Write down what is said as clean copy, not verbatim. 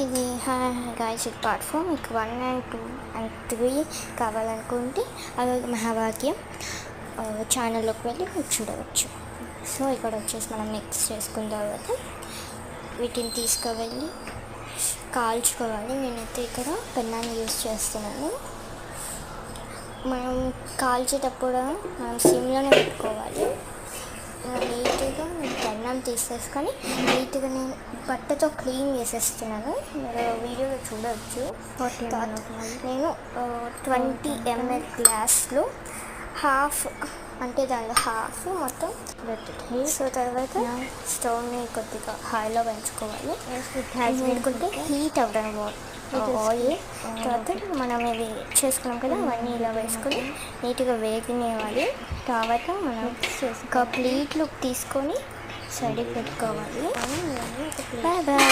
ఇది గాయస్ ఇది పార్ట్ 4. మీకు 1 and 2 and 3 కావాలనుకుంటే అవి మహాభాగ్యం ఛానల్లోకి వెళ్ళి మీరు చూడవచ్చు. సో ఇక్కడ వచ్చేసి మనం మిక్స్ చేసుకున్న తర్వాత వీటిని తీసుకువెళ్ళి కాల్చుకోవాలి. నేనైతే ఇక్కడ పెన్నాన్ని యూజ్ చేస్తున్నాను. మనం కాల్చేటప్పుడు మనం సిమ్లోనే పెట్టుకోవాలి. నీట్గా నేను పెన్నం తీసేసుకొని నీట్గా నేను బట్టతో క్లీన్ చేసేస్తున్నాను. మీరు వీడియోలో చూడవచ్చు. నేను 20 ml గ్లాస్లో హాఫ్ అంటే దానిలో హాఫ్ మొత్తం పెట్టుతుంది. సో తర్వాత స్టవ్ని కొద్దిగా హైలో పెంచుకోవాలి. ఎందుకంటే హీట్ అవ్వడం ఆయిల్. తర్వాత మనం ఇవి చేసుకున్నాం కదా, అవన్నీ ఇలా వేసుకొని నీట్గా వేగనివ్వాలి. తర్వాత మనం ఒక ప్లేట్లో తీసుకొని సైడ్కి పెట్టుకోవాలి. Bye bye.